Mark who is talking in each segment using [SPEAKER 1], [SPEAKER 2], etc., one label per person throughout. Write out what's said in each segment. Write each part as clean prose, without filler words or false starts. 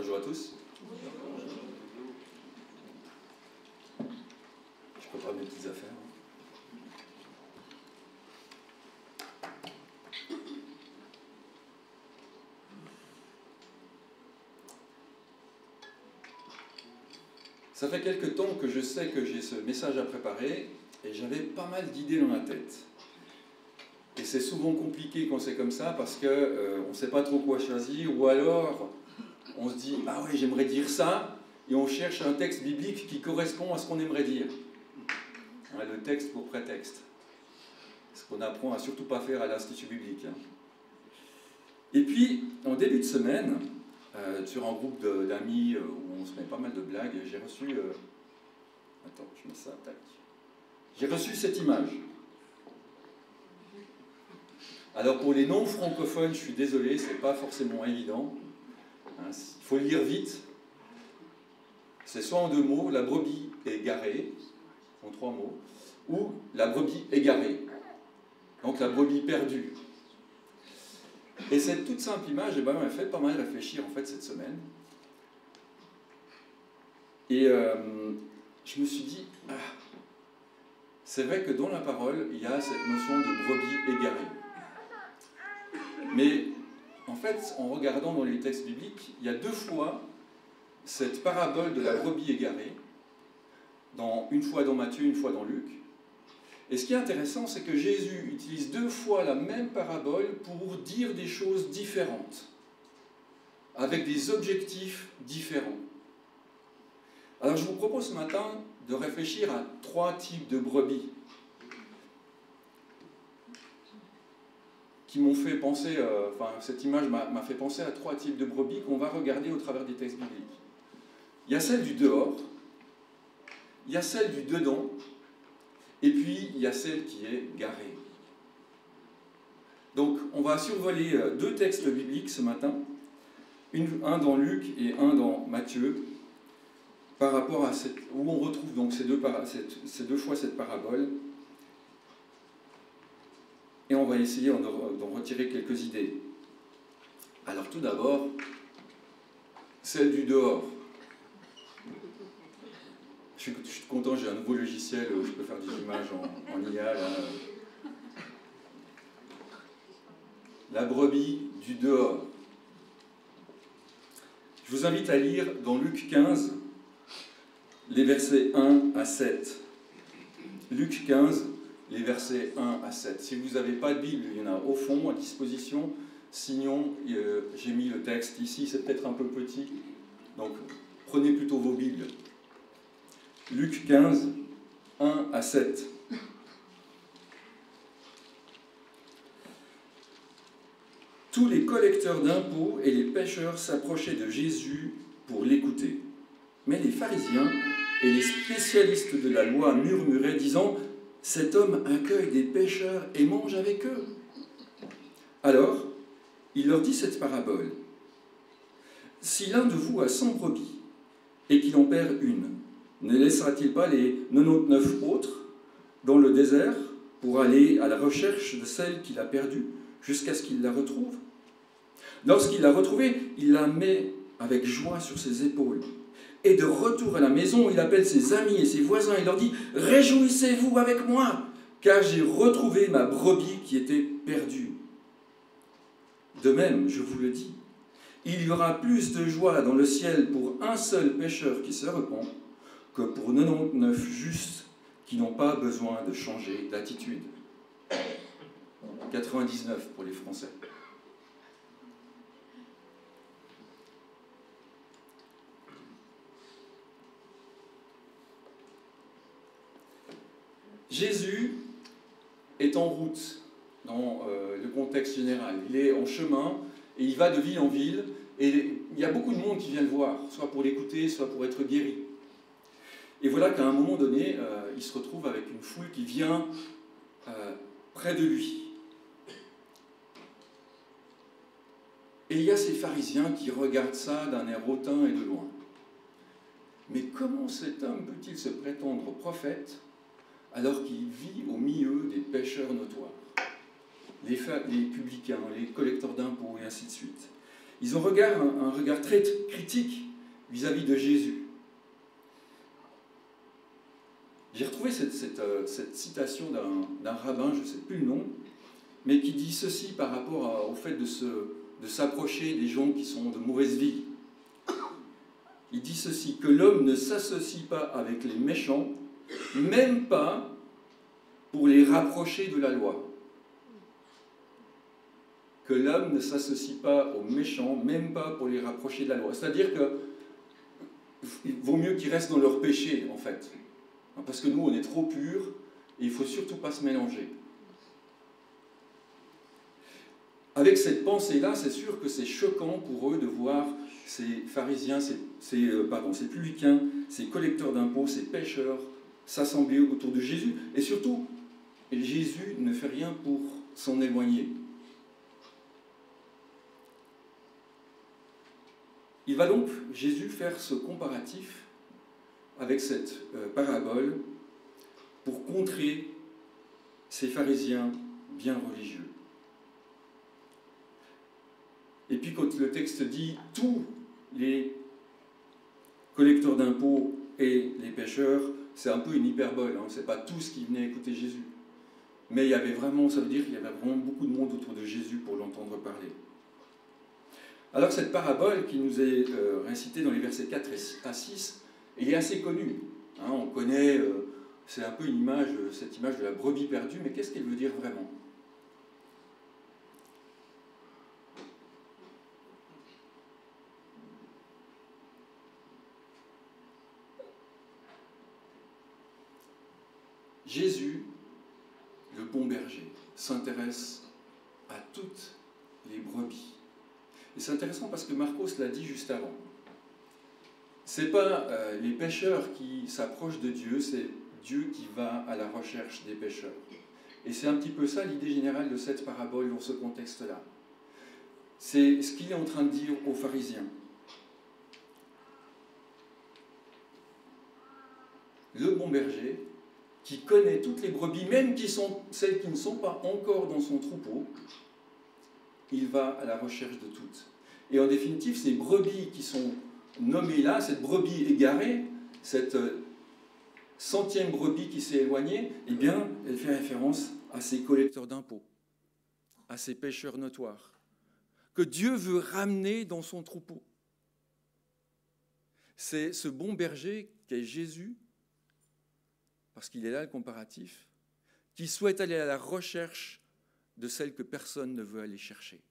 [SPEAKER 1] Bonjour à tous. Je prépare mes petites affaires. Ça fait quelque temps que je sais que j'ai ce message à préparer et j'avais pas mal d'idées dans la tête. Et c'est souvent compliqué quand c'est comme ça parce qu'on ne sait pas trop quoi choisir, ou alors on se dit « Ah oui, j'aimerais dire ça », et on cherche un texte biblique qui correspond à ce qu'on aimerait dire. Hein, le texte pour prétexte. Ce qu'on apprend à surtout pas faire à l'Institut biblique. Hein. Et puis, en début de semaine, sur un groupe d'amis où on se met pas mal de blagues, j'ai reçu... Attends, je mets ça, tac. J'ai reçu cette image. Alors pour les non-francophones, je suis désolé, c'est pas forcément évident. Hein, il faut le lire vite. C'est soit en 2 mots, la brebis égarée, en 3 mots, ou la brebis égarée. Donc la brebis perdue. Et cette toute simple image, m'a fait pas mal réfléchir en fait cette semaine. Et je me suis dit, c'est vrai que dans la parole, il y a cette notion de brebis égarée. Mais en fait, en regardant dans les textes bibliques, il y a 2 fois cette parabole de la brebis égarée, une fois dans Matthieu, une fois dans Luc. Et ce qui est intéressant, c'est que Jésus utilise 2 fois la même parabole pour dire des choses différentes, avec des objectifs différents. Alors je vous propose ce matin de réfléchir à 3 types de brebis qui m'ont fait penser, cette image m'a fait penser à 3 types de brebis qu'on va regarder au travers des textes bibliques. Il y a celle du dehors, il y a celle du dedans, et puis il y a celle qui est garée. Donc on va survoler 2 textes bibliques ce matin, un dans Luc et un dans Matthieu, par rapport à où on retrouve donc ces 2 fois cette parabole. Et on va essayer d'en retirer quelques idées. Alors tout d'abord, celle du dehors. Je suis content, j'ai un nouveau logiciel où je peux faire des images en IA. Là. La brebis du dehors. Je vous invite à lire dans Luc 15, les versets 1 à 7. Luc 15, les versets 1 à 7. Si vous n'avez pas de Bible, il y en a au fond, à disposition. Sinon, j'ai mis le texte ici, c'est peut-être un peu petit. Donc, prenez plutôt vos Bibles. Luc 15, 1 à 7. Tous les collecteurs d'impôts et les pêcheurs s'approchaient de Jésus pour l'écouter. Mais les pharisiens et les spécialistes de la loi murmuraient, disant « Cet homme accueille des pécheurs et mange avec eux. » Alors, il leur dit cette parabole. « Si l'un de vous a 100 brebis et qu'il en perd une, ne laissera-t-il pas les 99 autres dans le désert pour aller à la recherche de celle qu'il a perdue jusqu'à ce qu'il la retrouve ? Lorsqu'il l'a retrouvée, il la met avec joie sur ses épaules. Et de retour à la maison, il appelle ses amis et ses voisins et leur dit « Réjouissez-vous avec moi, car j'ai retrouvé ma brebis qui était perdue. » De même, je vous le dis, il y aura plus de joie dans le ciel pour un seul pécheur qui se repent que pour 99 justes qui n'ont pas besoin de changer d'attitude. 99 pour les Français. Jésus est en route dans le contexte général. Il est en chemin et il va de ville en ville. Et il y a beaucoup de monde qui vient le voir, soit pour l'écouter, soit pour être guéri. Et voilà qu'à un moment donné, il se retrouve avec une foule qui vient près de lui. Et il y a ces pharisiens qui regardent ça d'un air hautain et de loin. Mais comment cet homme peut-il se prétendre prophète alors qu'il vit au milieu des pécheurs notoires, les publicains, les collecteurs d'impôts et ainsi de suite? Ils ont un regard très critique vis-à-vis de Jésus. J'ai retrouvé cette citation d'un rabbin, je ne sais plus le nom, mais qui dit ceci par rapport au fait de s'approcher des gens qui sont de mauvaise vie. Il dit ceci, que l'homme ne s'associe pas avec les méchants, même pas pour les rapprocher de la loi. Que l'homme ne s'associe pas aux méchants, même pas pour les rapprocher de la loi. C'est-à-dire qu'il vaut mieux qu'ils restent dans leur péché, en fait. Parce que nous, on est trop purs, et il ne faut surtout pas se mélanger. Avec cette pensée-là, c'est sûr que c'est choquant pour eux de voir ces pharisiens, ces publicains, ces collecteurs d'impôts, ces pécheurs s'assembler autour de Jésus. Et surtout, Jésus ne fait rien pour s'en éloigner. Il va donc, Jésus, faire ce comparatif avec cette parabole pour contrer ces pharisiens bien religieux. Et puis quand le texte dit « tous les collecteurs d'impôts et les pécheurs », c'est un peu une hyperbole, hein, c'est pas tous qui venaient écouter Jésus. Mais il y avait vraiment, ça veut dire qu'il y avait vraiment beaucoup de monde autour de Jésus pour l'entendre parler. Alors cette parabole qui nous est récitée dans les versets 4 à 6, elle est assez connue. Hein, on connaît, c'est un peu une image, cette image de la brebis perdue, mais qu'est-ce qu'elle veut dire vraiment ? Jésus, le bon berger, s'intéresse à toutes les brebis. Et c'est intéressant parce que Marcos l'a dit juste avant. Ce n'est pas les pécheurs qui s'approchent de Dieu, c'est Dieu qui va à la recherche des pécheurs. Et c'est un petit peu ça l'idée générale de cette parabole dans ce contexte-là. C'est ce qu'il est en train de dire aux pharisiens. Le bon berger, qui connaît toutes les brebis, même celles qui ne sont pas encore dans son troupeau, il va à la recherche de toutes. Et en définitive, ces brebis qui sont nommées là, cette brebis égarée, cette 100e brebis qui s'est éloignée, eh bien, elle fait référence à ces collecteurs d'impôts, à ces pécheurs notoires, que Dieu veut ramener dans son troupeau. C'est ce bon berger qu'est Jésus, parce qu'il est là le comparatif, qui souhaite aller à la recherche de celles que personne ne veut aller chercher.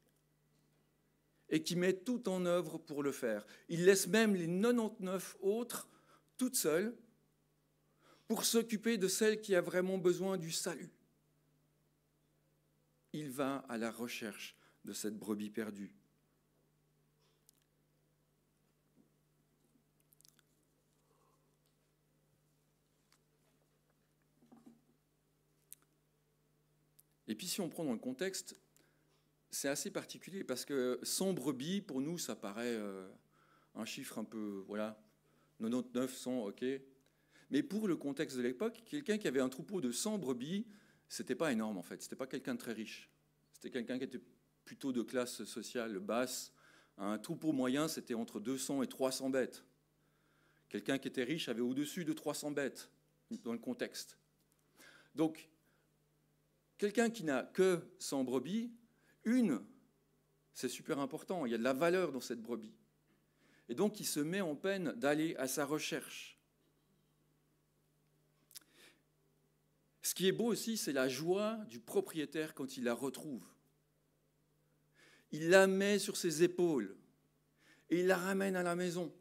[SPEAKER 1] Et qui met tout en œuvre pour le faire. Il laisse même les 99 autres toutes seules pour s'occuper de celle qui a vraiment besoin du salut. Il va à la recherche de cette brebis perdue. Et puis si on prend dans le contexte, c'est assez particulier parce que 100 brebis, pour nous, ça paraît un chiffre un peu, voilà, 99, 100, ok. Mais pour le contexte de l'époque, quelqu'un qui avait un troupeau de 100 brebis, c'était pas énorme en fait, c'était pas quelqu'un de très riche. C'était quelqu'un qui était plutôt de classe sociale basse. Un troupeau moyen, c'était entre 200 et 300 bêtes. Quelqu'un qui était riche avait au-dessus de 300 bêtes dans le contexte. Donc, quelqu'un qui n'a que 100 brebis, c'est super important, il y a de la valeur dans cette brebis. Et donc, il se met en peine d'aller à sa recherche. Ce qui est beau aussi, c'est la joie du propriétaire quand il la retrouve. Il la met sur ses épaules et il la ramène à la maison.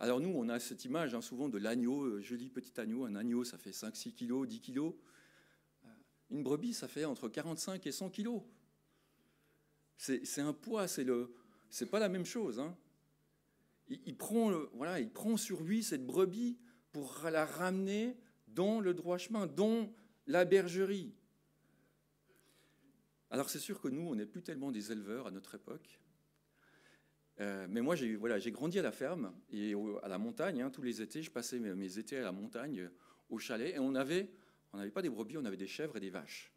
[SPEAKER 1] Alors nous, on a cette image souvent de l'agneau, joli petit agneau. Un agneau, ça fait 5-6 kilos, 10 kilos. Une brebis, ça fait entre 45 et 100 kilos. C'est un poids, c'est pas la même chose. Hein. Il prend sur lui cette brebis pour la ramener dans le droit chemin, dans la bergerie. Alors c'est sûr que nous, on n'est plus tellement des éleveurs à notre époque. Mais moi, j'ai grandi à la ferme et à la montagne. Hein, tous les étés, je passais mes étés à la montagne, au chalet, et on n'avait pas des brebis, on avait des chèvres et des vaches.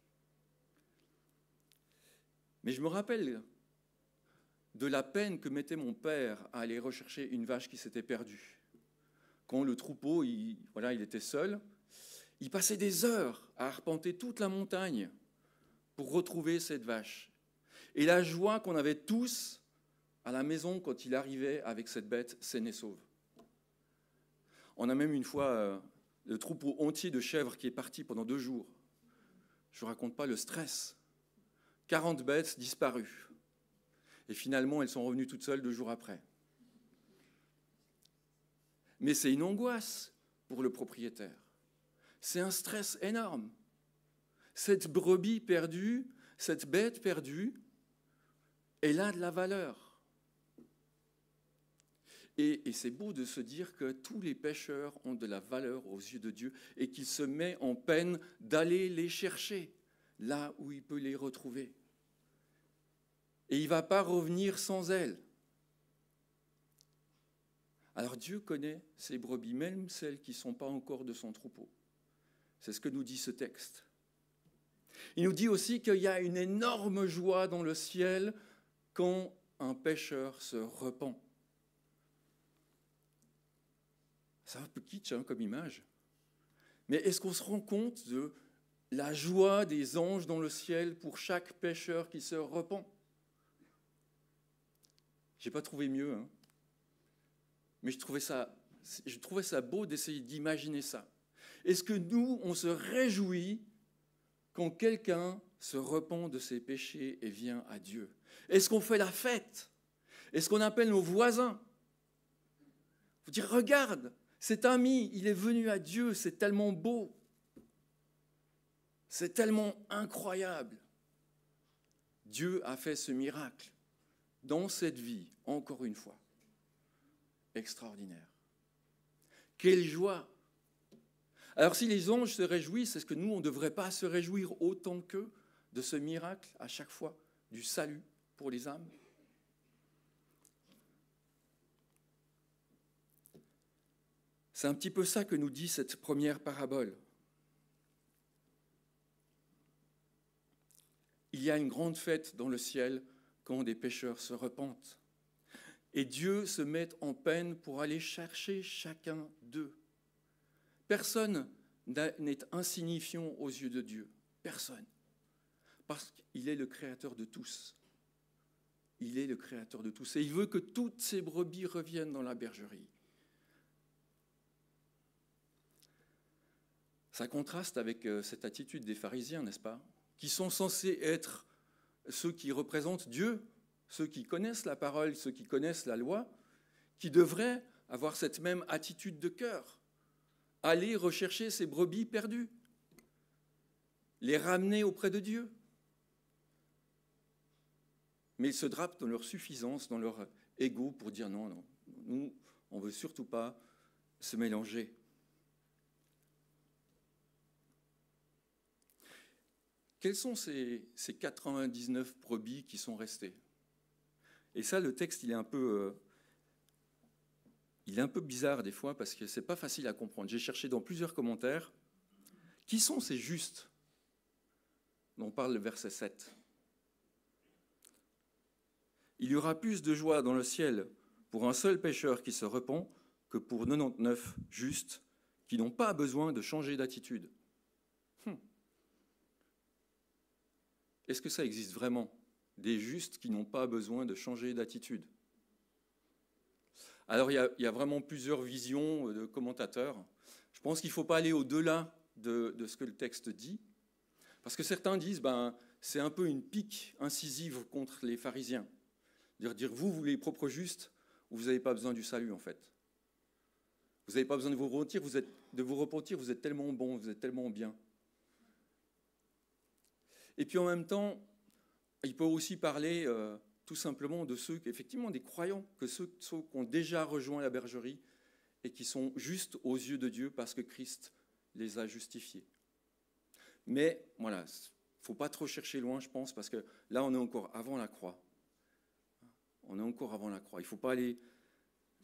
[SPEAKER 1] Mais je me rappelle de la peine que mettait mon père à aller rechercher une vache qui s'était perdue. Quand le troupeau, il était seul, il passait des heures à arpenter toute la montagne pour retrouver cette vache. Et la joie qu'on avait tous à la maison quand il arrivait avec cette bête saine et sauve. On a même une fois le troupeau entier de chèvres qui est parti pendant 2 jours. Je ne vous raconte pas le stress. 40 bêtes disparues. Et finalement, elles sont revenues toutes seules 2 jours après. Mais c'est une angoisse pour le propriétaire. C'est un stress énorme. Cette brebis perdue, cette bête perdue, elle a de la valeur. Et c'est beau de se dire que tous les pécheurs ont de la valeur aux yeux de Dieu et qu'il se met en peine d'aller les chercher là où il peut les retrouver. Et il ne va pas revenir sans elles. Alors Dieu connaît ses brebis, même celles qui ne sont pas encore de son troupeau. C'est ce que nous dit ce texte. Il nous dit aussi qu'il y a une énorme joie dans le ciel quand un pécheur se repent. C'est un peu kitsch comme image. Mais est-ce qu'on se rend compte de la joie des anges dans le ciel pour chaque pécheur qui se repent? Je n'ai pas trouvé mieux. Mais je trouvais ça beau d'essayer d'imaginer ça. Est-ce que nous, on se réjouit quand quelqu'un se repent de ses péchés et vient à Dieu? Est-ce qu'on fait la fête? Est-ce qu'on appelle nos voisins? Faut dire, regarde, cet ami, il est venu à Dieu, c'est tellement beau. C'est tellement incroyable. Dieu a fait ce miracle dans cette vie, encore une fois. Extraordinaire. Quelle joie! Alors si les anges se réjouissent, est-ce que nous, on ne devrait pas se réjouir autant qu'eux de ce miracle à chaque fois, du salut pour les âmes? C'est un petit peu ça que nous dit cette première parabole. Il y a une grande fête dans le ciel quand des pécheurs se repentent. Et Dieu se met en peine pour aller chercher chacun d'eux. Personne n'est insignifiant aux yeux de Dieu. Personne. Parce qu'il est le créateur de tous. Il est le créateur de tous. Et il veut que toutes ces brebis reviennent dans la bergerie. Ça contraste avec cette attitude des pharisiens, n'est-ce pas? Qui sont censés être ceux qui représentent Dieu, ceux qui connaissent la parole, ceux qui connaissent la loi, qui devraient avoir cette même attitude de cœur, aller rechercher ces brebis perdues, les ramener auprès de Dieu. Mais ils se drapent dans leur suffisance, dans leur ego pour dire non, nous, on ne veut surtout pas se mélanger. Quelles sont ces 99 brebis qui sont restées? Et ça, le texte, il est un peu bizarre des fois parce que ce n'est pas facile à comprendre. J'ai cherché dans plusieurs commentaires. Qui sont ces justes dont parle le verset 7? Il y aura plus de joie dans le ciel pour un seul pécheur qui se repent que pour 99 justes qui n'ont pas besoin de changer d'attitude. Est-ce que ça existe vraiment, des justes qui n'ont pas besoin de changer d'attitude? Alors, il y a vraiment plusieurs visions de commentateurs. Je pense qu'il ne faut pas aller au-delà de ce que le texte dit, parce que certains disent c'est un peu une pique incisive contre les pharisiens. Dire vous les propres justes, vous n'avez pas besoin du salut, en fait. Vous n'avez pas besoin de vous repentir, vous êtes tellement bon, vous êtes tellement bien. Et puis en même temps, il peut aussi parler tout simplement de ceux, effectivement des croyants, que ceux qui ont déjà rejoint la bergerie et qui sont justes aux yeux de Dieu parce que Christ les a justifiés. Mais voilà, il ne faut pas trop chercher loin, je pense, parce que là, on est encore avant la croix. On est encore avant la croix. Il ne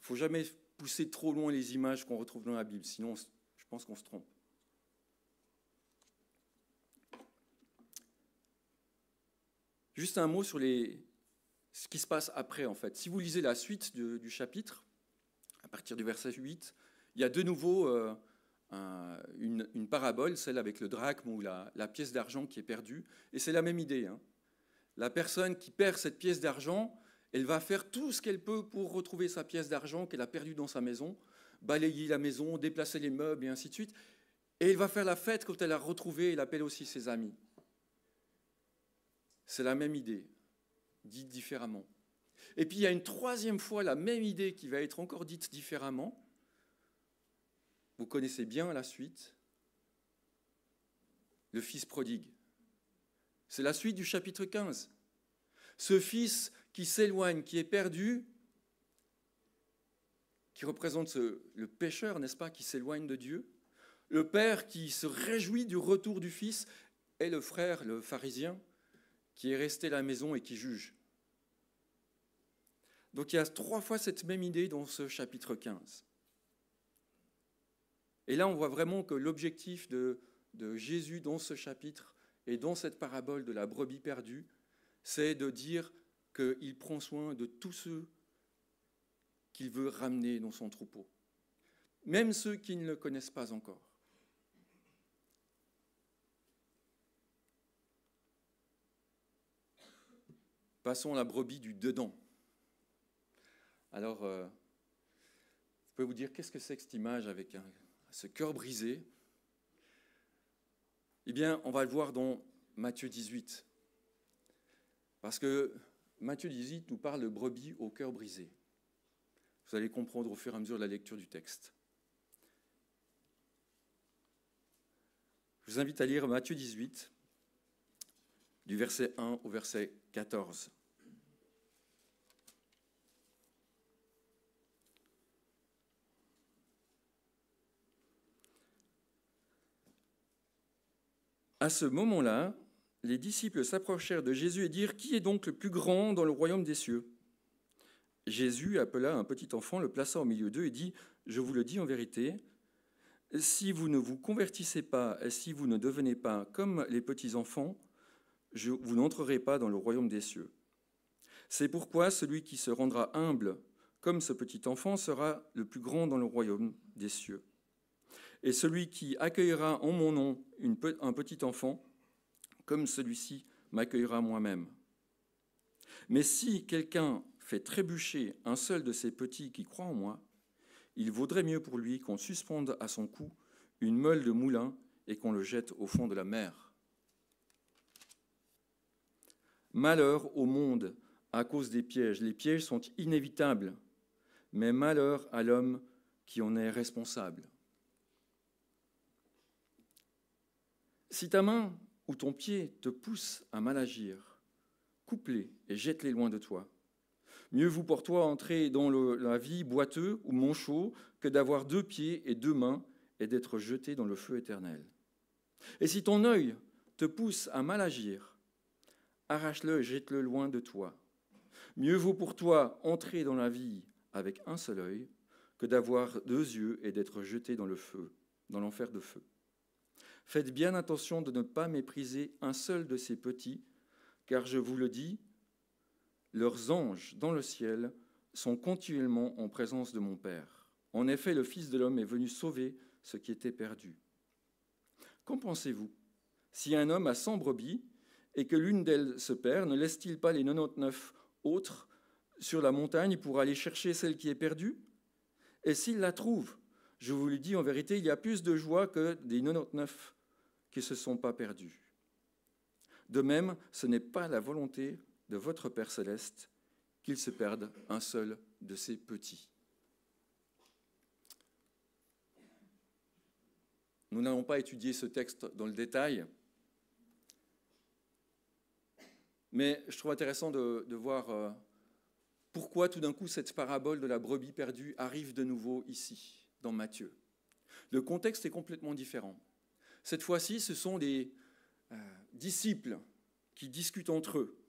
[SPEAKER 1] faut jamais pousser trop loin les images qu'on retrouve dans la Bible, sinon je pense qu'on se trompe. Juste un mot sur les ce qui se passe après, en fait. Si vous lisez la suite du chapitre, à partir du verset 8, il y a de nouveau une parabole, celle avec le drachme ou la pièce d'argent qui est perdue. Et c'est la même idée. Hein. La personne qui perd cette pièce d'argent, elle va faire tout ce qu'elle peut pour retrouver sa pièce d'argent qu'elle a perdue dans sa maison, balayer la maison, déplacer les meubles et ainsi de suite. Et elle va faire la fête quand elle a retrouvé, elle appelle aussi ses amis. C'est la même idée, dite différemment. Et puis il y a une troisième fois la même idée qui va être encore dite différemment. Vous connaissez bien la suite. Le fils prodigue. C'est la suite du chapitre 15. Ce fils qui s'éloigne, qui est perdu, qui représente le pécheur, n'est-ce pas, qui s'éloigne de Dieu. Le père qui se réjouit du retour du fils et le frère, le pharisien, qui est resté à la maison et qui juge. Donc il y a 3 fois cette même idée dans ce chapitre 15. Et là, on voit vraiment que l'objectif de Jésus dans ce chapitre et dans cette parabole de la brebis perdue, c'est de dire qu'il prend soin de tous ceux qu'il veut ramener dans son troupeau, même ceux qui ne le connaissent pas encore. Passons à la brebis du dedans. Alors, je peux vous dire, qu'est-ce que c'est que cette image avec ce cœur brisé? Eh bien, on va le voir dans Matthieu 18. Parce que Matthieu 18 nous parle de brebis au cœur brisé. Vous allez comprendre au fur et à mesure de la lecture du texte. Je vous invite à lire Matthieu 18, du verset 1 au verset 14. À ce moment-là, les disciples s'approchèrent de Jésus et dirent « Qui est donc le plus grand dans le royaume des cieux ?» Jésus appela un petit enfant, le plaça au milieu d'eux et dit « Je vous le dis en vérité, si vous ne vous convertissez pas, et si vous ne devenez pas comme les petits enfants, vous n'entrerez pas dans le royaume des cieux. C'est pourquoi celui qui se rendra humble comme ce petit enfant sera le plus grand dans le royaume des cieux. Et celui qui accueillera en mon nom un petit enfant, comme celui-ci m'accueillera moi-même. Mais si quelqu'un fait trébucher un seul de ces petits qui croient en moi, il vaudrait mieux pour lui qu'on suspende à son cou une meule de moulin et qu'on le jette au fond de la mer. Malheur au monde à cause des pièges. Les pièges sont inévitables, mais malheur à l'homme qui en est responsable. Si ta main ou ton pied te pousse à mal agir, coupe-les et jette-les loin de toi. Mieux vaut pour toi entrer dans la vie boiteux ou manchot que d'avoir 2 pieds et 2 mains et d'être jeté dans le feu éternel. Et si ton œil te pousse à mal agir, arrache-le et jette-le loin de toi. Mieux vaut pour toi entrer dans la vie avec un seul œil que d'avoir 2 yeux et d'être jeté dans le feu, dans l'enfer de feu. Faites bien attention de ne pas mépriser un seul de ces petits, car je vous le dis, leurs anges dans le ciel sont continuellement en présence de mon Père. En effet, le Fils de l'homme est venu sauver ce qui était perdu. Qu'en pensez-vous? Si un homme a 100 brebis et que l'une d'elles se perd, ne laisse-t-il pas les 99 autres sur la montagne pour aller chercher celle qui est perdue? Et s'il la trouve, je vous le dis en vérité, il y a plus de joie que des 99 qui ne se sont pas perdus. De même, ce n'est pas la volonté de votre Père céleste qu'il se perde un seul de ces petits. Nous n'allons pas étudier ce texte dans le détail, mais je trouve intéressant de voir pourquoi tout d'un coup cette parabole de la brebis perdue arrive de nouveau ici, dans Matthieu. Le contexte est complètement différent. Cette fois-ci, ce sont des disciples qui discutent entre eux.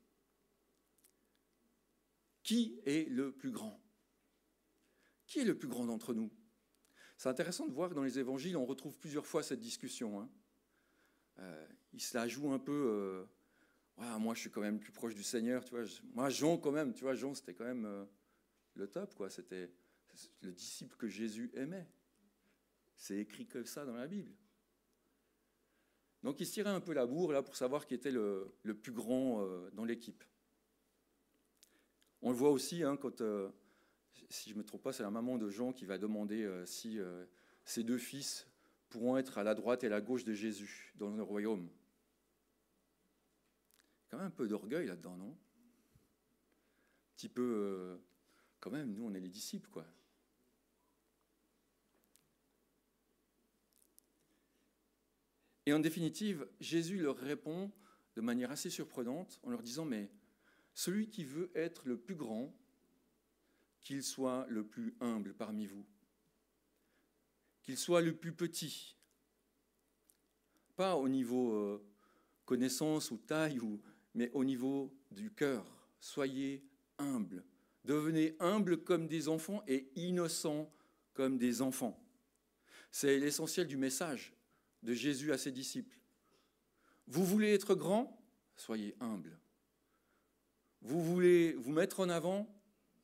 [SPEAKER 1] Qui est le plus grand? Qui est le plus grand d'entre nous? C'est intéressant de voir que dans les évangiles, on retrouve plusieurs fois cette discussion. Il se la joue un peu ouais, moi je suis quand même plus proche du Seigneur, tu vois. Moi, Jean quand même, tu vois, Jean c'était quand même le top, quoi. C'était le disciple que Jésus aimait. C'est écrit comme ça dans la Bible. Donc il se tirait un peu la bourre là pour savoir qui était le plus grand dans l'équipe. On le voit aussi hein, quand, si je ne me trompe pas, c'est la maman de Jean qui va demander si ses deux fils pourront être à la droite et à la gauche de Jésus dans le royaume. Quand même un peu d'orgueil là-dedans, non? Un petit peu, quand même, nous on est les disciples, quoi. Et en définitive, Jésus leur répond de manière assez surprenante en leur disant, mais celui qui veut être le plus grand, qu'il soit le plus humble parmi vous, qu'il soit le plus petit, pas au niveau connaissance ou taille, mais au niveau du cœur. Soyez humbles, devenez humbles comme des enfants et innocents comme des enfants. C'est l'essentiel du message de Jésus à ses disciples. Vous voulez être grand? Soyez humble. Vous voulez vous mettre en avant?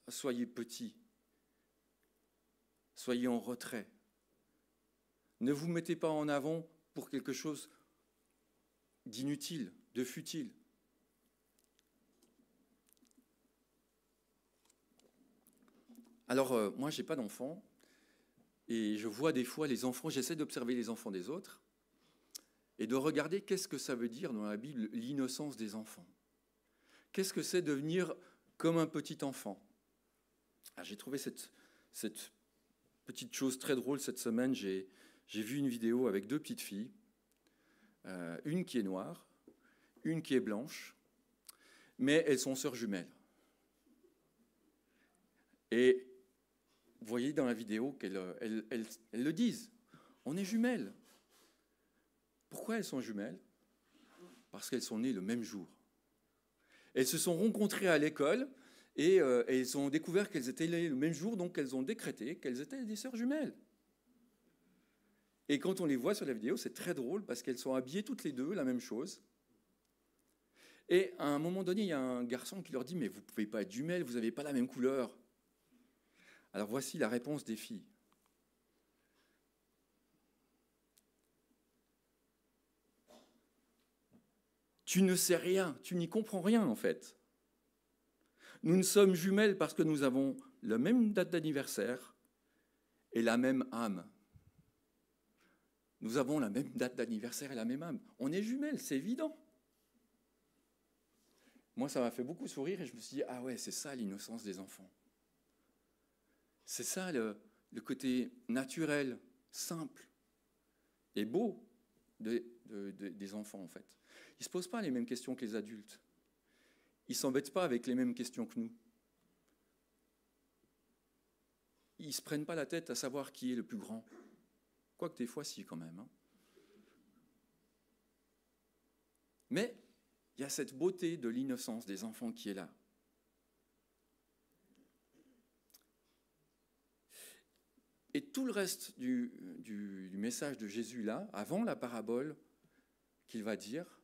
[SPEAKER 1] Soyez petit. Soyez en retrait. Ne vous mettez pas en avant pour quelque chose d'inutile, de futile. Alors, moi, je n'ai pas d'enfants, et je vois des fois les enfants, j'essaie d'observer les enfants des autres, et de regarder qu'est-ce que ça veut dire dans la Bible, l'innocence des enfants. Qu'est-ce que c'est devenir comme un petit enfant? J'ai trouvé cette petite chose très drôle cette semaine. J'ai vu une vidéo avec deux petites filles, une qui est noire, une qui est blanche, mais elles sont sœurs jumelles. Et vous voyez dans la vidéo qu'elles le disent, on est jumelles. Pourquoi elles sont jumelles? Parce qu'elles sont nées le même jour. Elles se sont rencontrées à l'école et elles ont découvert qu'elles étaient nées le même jour, donc elles ont décrété qu'elles étaient des sœurs jumelles. Et quand on les voit sur la vidéo, c'est très drôle parce qu'elles sont habillées toutes les deux, la même chose. Et à un moment donné, il y a un garçon qui leur dit « Mais vous ne pouvez pas être jumelles, vous n'avez pas la même couleur. » Alors voici la réponse des filles. Tu ne sais rien, tu n'y comprends rien en fait. Nous ne sommes jumelles parce que nous avons la même date d'anniversaire et la même âme. Nous avons la même date d'anniversaire et la même âme. On est jumelles, c'est évident. Moi, ça m'a fait beaucoup sourire et je me suis dit, ah ouais, c'est ça l'innocence des enfants. C'est ça le côté naturel, simple et beau des enfants, en fait. Ils ne se posent pas les mêmes questions que les adultes. Ils ne s'embêtent pas avec les mêmes questions que nous. Ils ne se prennent pas la tête à savoir qui est le plus grand. Quoique des fois, si, quand même. Hein. Mais il y a cette beauté de l'innocence des enfants qui est là. Et tout le reste du message de Jésus là, avant la parabole qu'il va dire,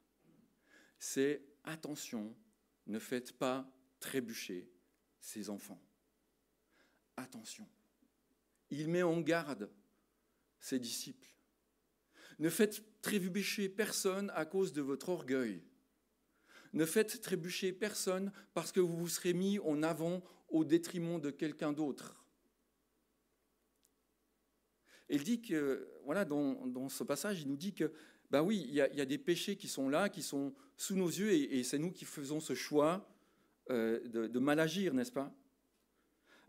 [SPEAKER 1] c'est attention, ne faites pas trébucher ces enfants. Attention. Il met en garde ses disciples. Ne faites trébucher personne à cause de votre orgueil. Ne faites trébucher personne parce que vous vous serez mis en avant au détriment de quelqu'un d'autre. Et il dit que, voilà, dans ce passage, il nous dit que, ben oui, il y a des péchés qui sont là, qui sont sous nos yeux, et c'est nous qui faisons ce choix de mal agir, n'est-ce pas?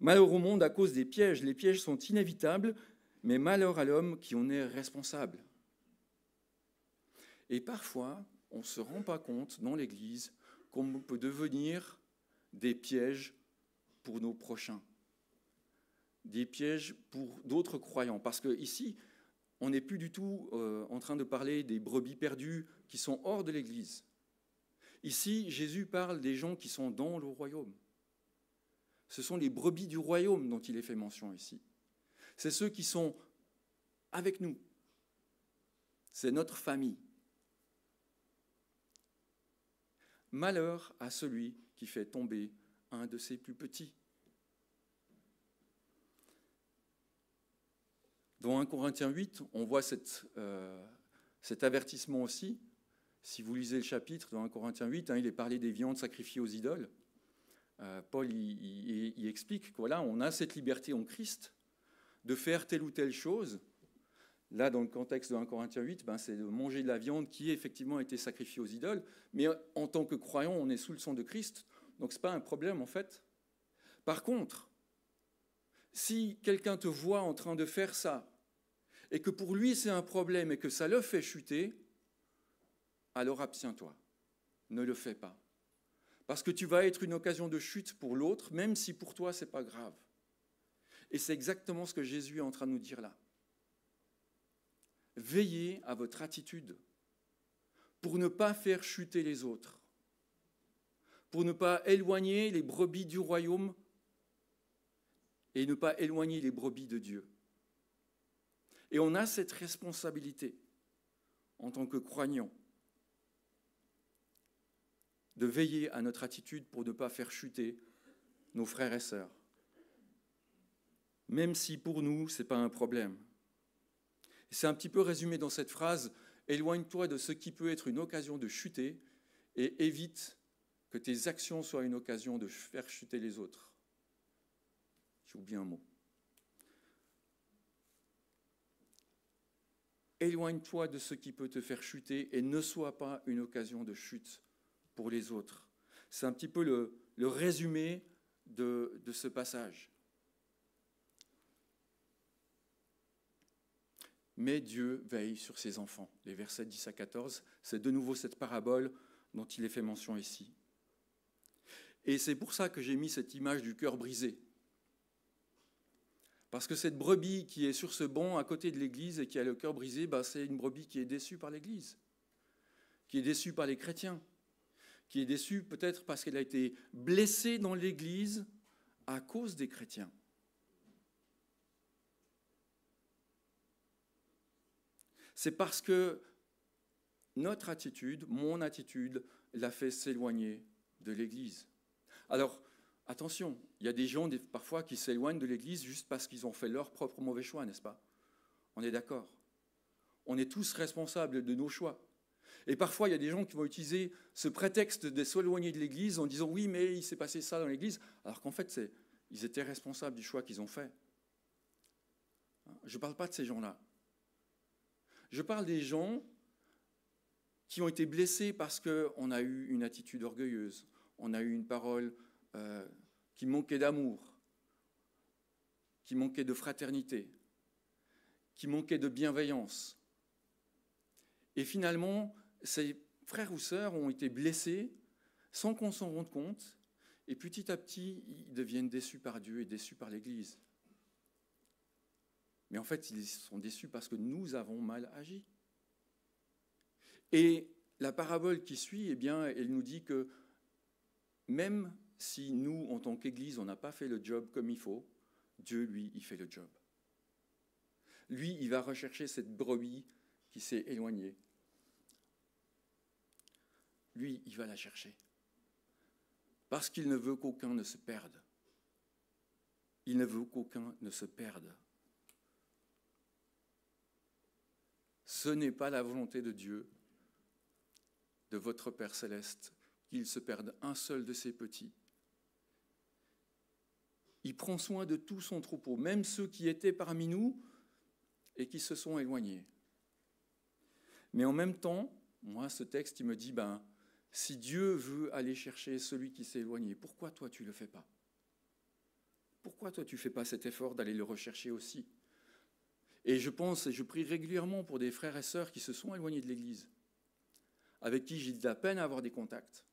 [SPEAKER 1] Malheur au monde à cause des pièges. Les pièges sont inévitables, mais malheur à l'homme qui en est responsable. Et parfois, on ne se rend pas compte dans l'Église qu'on peut devenir des pièges pour nos prochains. Des pièges pour d'autres croyants. Parce qu'ici, on n'est plus du tout en train de parler des brebis perdues qui sont hors de l'Église. Ici, Jésus parle des gens qui sont dans le royaume. Ce sont les brebis du royaume dont il est fait mention ici. C'est ceux qui sont avec nous. C'est notre famille. malheur à celui qui fait tomber un de ses plus petits. Dans 1 Corinthiens 8, on voit cet avertissement aussi. Si vous lisez le chapitre dans 1 Corinthiens 8, il est parlé des viandes sacrifiées aux idoles. Paul il explique que voilà, on a cette liberté en Christ de faire telle ou telle chose. Là, dans le contexte de 1 Corinthiens 8, c'est de manger de la viande qui effectivement a été sacrifiée aux idoles. Mais en tant que croyant, on est sous le sang de Christ, donc ce n'est pas un problème en fait. Par contre, si quelqu'un te voit en train de faire ça, et que pour lui c'est un problème et que ça le fait chuter, alors abstiens-toi, ne le fais pas. Parce que tu vas être une occasion de chute pour l'autre, même si pour toi ce n'est pas grave. Et c'est exactement ce que Jésus est en train de nous dire là. Veillez à votre attitude pour ne pas faire chuter les autres, pour ne pas éloigner les brebis du royaume et ne pas éloigner les brebis de Dieu. Et on a cette responsabilité en tant que croyants de veiller à notre attitude pour ne pas faire chuter nos frères et sœurs, même si pour nous, ce n'est pas un problème. C'est un petit peu résumé dans cette phrase, « Éloigne-toi de ce qui peut être une occasion de chuter et évite que tes actions soient une occasion de faire chuter les autres. » J'ai oublié un mot. Éloigne-toi de ce qui peut te faire chuter et ne sois pas une occasion de chute pour les autres. C'est un petit peu le résumé de ce passage. Mais Dieu veille sur ses enfants. Les versets 10 à 14, c'est de nouveau cette parabole dont il est fait mention ici. Et c'est pour ça que j'ai mis cette image du cœur brisé. Parce que cette brebis qui est sur ce banc à côté de l'église et qui a le cœur brisé, c'est une brebis qui est déçue par l'église, qui est déçue par les chrétiens, qui est déçue peut-être parce qu'elle a été blessée dans l'église à cause des chrétiens. C'est parce que notre attitude, mon attitude, l'a fait s'éloigner de l'Église. Alors, attention, il y a des gens parfois qui s'éloignent de l'Église juste parce qu'ils ont fait leur propre mauvais choix, n'est-ce pas? On est d'accord. On est tous responsables de nos choix. Et parfois, il y a des gens qui vont utiliser ce prétexte de s'éloigner de l'Église en disant « oui, mais il s'est passé ça dans l'Église », alors qu'en fait, ils étaient responsables du choix qu'ils ont fait. Je ne parle pas de ces gens-là. Je parle des gens qui ont été blessés parce qu'on a eu une attitude orgueilleuse, on a eu une parole qui manquait d'amour, qui manquait de fraternité, qui manquait de bienveillance. Et finalement, ces frères ou sœurs ont été blessés sans qu'on s'en rende compte, et petit à petit, ils deviennent déçus par Dieu et déçus par l'Église. Mais en fait, ils sont déçus parce que nous avons mal agi. Et la parabole qui suit, elle nous dit que même si nous, en tant qu'Église, on n'a pas fait le job comme il faut, Dieu, lui, il fait le job. Lui, il va rechercher cette brebis qui s'est éloignée. Lui, il va la chercher. Parce qu'il ne veut qu'aucun ne se perde. Il ne veut qu'aucun ne se perde. Ce n'est pas la volonté de Dieu, de votre Père céleste, qu'il se perde un seul de ses petits. Il prend soin de tout son troupeau, même ceux qui étaient parmi nous et qui se sont éloignés. Mais en même temps, moi, ce texte, il me dit, si Dieu veut aller chercher celui qui s'est éloigné, pourquoi toi, tu ne le fais pas? Pourquoi toi, tu ne fais pas cet effort d'aller le rechercher aussi? Et je pense, et je prie régulièrement pour des frères et sœurs qui se sont éloignés de l'Église, avec qui j'ai de la peine à avoir des contacts,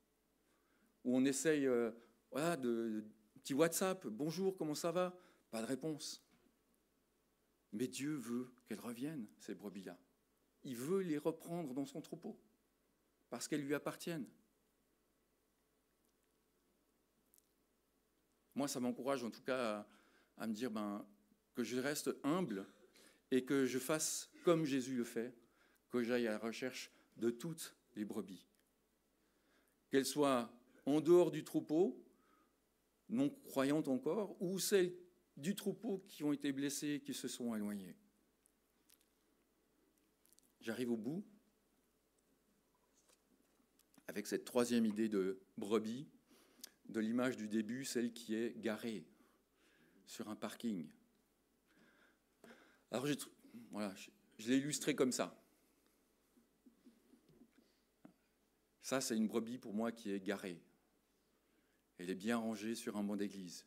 [SPEAKER 1] où on essaye de petit WhatsApp, bonjour, comment ça va? Pas de réponse. Mais Dieu veut qu'elles reviennent, ces brebis-là. Il veut les reprendre dans son troupeau, parce qu'elles lui appartiennent. Moi, ça m'encourage en tout cas à me dire que je reste humble et que je fasse comme Jésus le fait, que j'aille à la recherche de toutes les brebis. qu'elles soient en dehors du troupeau, non croyantes encore, ou celles du troupeau qui ont été blessées, qui se sont éloignées. J'arrive au bout avec cette troisième idée de brebis, de l'image du début, celle qui est garée sur un parking. Alors voilà, je l'ai illustré comme ça. Ça, c'est une brebis pour moi qui est garée. Elle est bien rangée sur un banc d'église.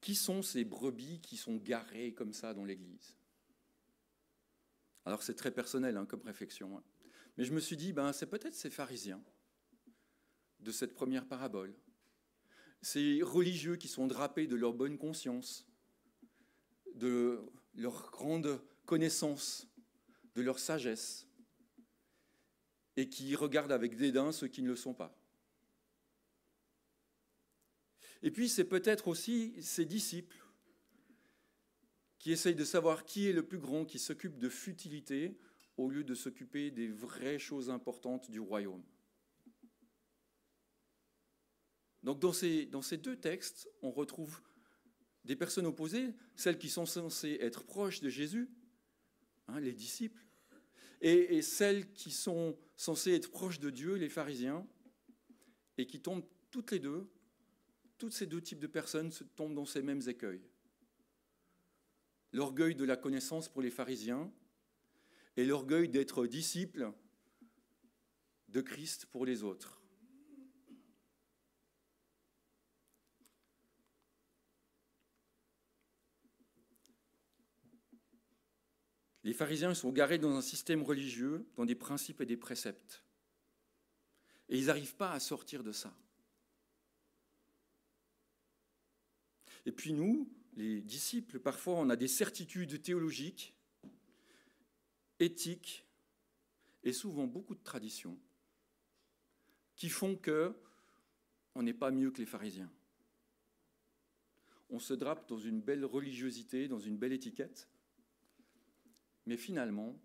[SPEAKER 1] Qui sont ces brebis qui sont garées comme ça dans l'église? Alors c'est très personnel comme réflexion. Mais je me suis dit, c'est peut-être ces pharisiens de cette première parabole. Ces religieux qui sont drapés de leur bonne conscience, de leur grande connaissance, de leur sagesse, et qui regardent avec dédain ceux qui ne le sont pas. Et puis c'est peut-être aussi ces disciples qui essayent de savoir qui est le plus grand, qui s'occupe de futilité au lieu de s'occuper des vraies choses importantes du royaume. Donc dans ces deux textes, on retrouve des personnes opposées, celles qui sont censées être proches de Jésus, les disciples, et celles qui sont censées être proches de Dieu, les pharisiens, et qui tombent toutes les deux, tous ces deux types de personnes tombent dans ces mêmes écueils. L'orgueil de la connaissance pour les pharisiens et l'orgueil d'être disciples de Christ pour les autres. Les pharisiens sont garés dans un système religieux, dans des principes et des préceptes. Et ils n'arrivent pas à sortir de ça. Et puis nous, les disciples, parfois on a des certitudes théologiques, éthiques, et souvent beaucoup de traditions, qui font qu'on n'est pas mieux que les pharisiens. On se drape dans une belle religiosité, dans une belle étiquette, mais finalement,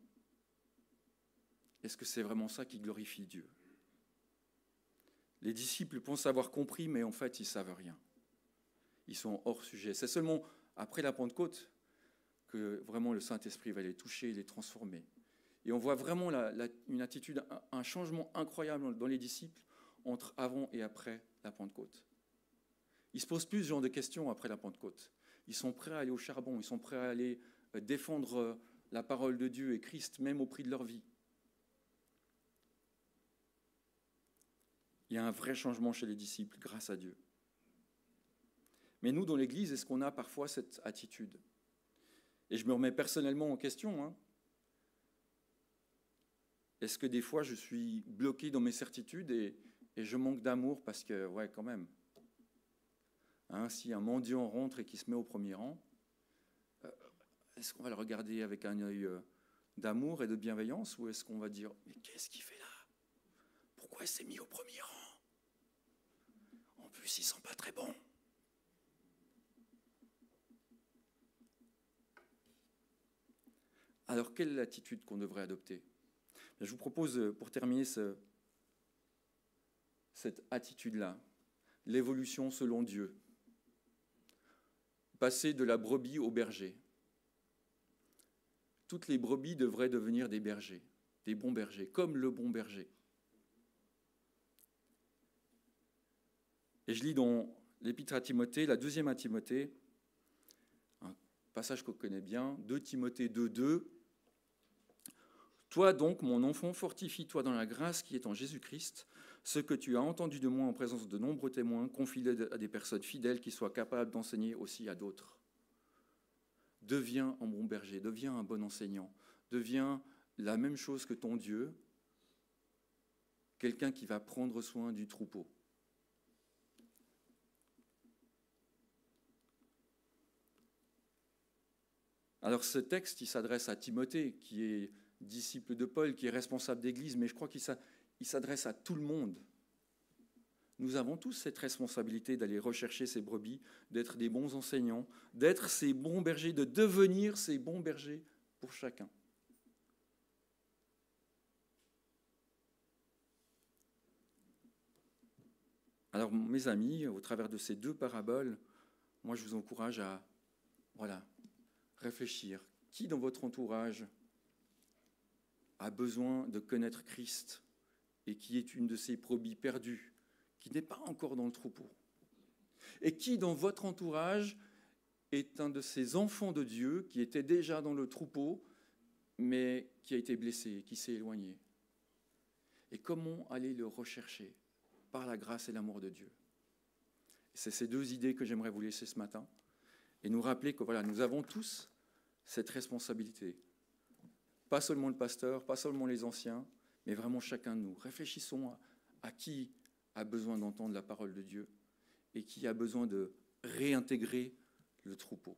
[SPEAKER 1] est-ce que c'est vraiment ça qui glorifie Dieu? Les disciples pensent avoir compris, mais en fait, ils ne savent rien. Ils sont hors sujet. C'est seulement après la Pentecôte que vraiment le Saint-Esprit va les toucher, les transformer. Et on voit vraiment une attitude, un changement incroyable dans les disciples entre avant et après la Pentecôte. Ils ne se posent plus ce genre de questions après la Pentecôte. Ils sont prêts à aller au charbon, ils sont prêts à aller défendre la parole de Dieu et Christ, même au prix de leur vie. Il y a un vrai changement chez les disciples, grâce à Dieu. Mais nous, dans l'Église, est-ce qu'on a parfois cette attitude? Et je me remets personnellement en question. Est-ce que des fois, je suis bloqué dans mes certitudes et je manque d'amour parce que, quand même, si un mendiant rentre et qu'il se met au premier rang, est-ce qu'on va le regarder avec un œil d'amour et de bienveillance ou est-ce qu'on va dire « Mais qu'est-ce qu'il fait là? Pourquoi il s'est mis au premier rang? En plus, il ne sent pas très bon. » Alors, quelle est l'attitude qu'on devrait adopter? Je vous propose, pour terminer cette attitude-là, l'évolution selon Dieu. Passer de la brebis au berger. Toutes les brebis devraient devenir des bergers, des bons bergers, comme le bon berger. Et je lis dans l'Épître à Timothée, la deuxième à Timothée, un passage qu'on connaît bien, 2 Timothée 2,2. Toi donc, mon enfant, fortifie-toi dans la grâce qui est en Jésus-Christ. Ce que tu as entendu de moi en présence de nombreux témoins, confie-le à des personnes fidèles qui soient capables d'enseigner aussi à d'autres. Deviens un bon berger, deviens un bon enseignant, deviens la même chose que ton Dieu, quelqu'un qui va prendre soin du troupeau. Alors ce texte, il s'adresse à Timothée, qui est disciple de Paul, qui est responsable d'église, mais je crois qu'il s'adresse à tout le monde. Nous avons tous cette responsabilité d'aller rechercher ces brebis, d'être des bons enseignants, d'être ces bons bergers, de devenir ces bons bergers pour chacun. Alors, mes amis, au travers de ces deux paraboles, moi, je vous encourage à réfléchir. Qui dans votre entourage a besoin de connaître Christ et qui est une de ces brebis perdues, qui n'est pas encore dans le troupeau? Et qui dans votre entourage est un de ces enfants de Dieu qui était déjà dans le troupeau, mais qui a été blessé, qui s'est éloigné? Et comment aller le rechercher? Par la grâce et l'amour de Dieu. C'est ces deux idées que j'aimerais vous laisser ce matin et nous rappeler que nous avons tous cette responsabilité. Pas seulement le pasteur, pas seulement les anciens, mais vraiment chacun de nous. Réfléchissons à qui a besoin d'entendre la parole de Dieu et qui a besoin de réintégrer le troupeau.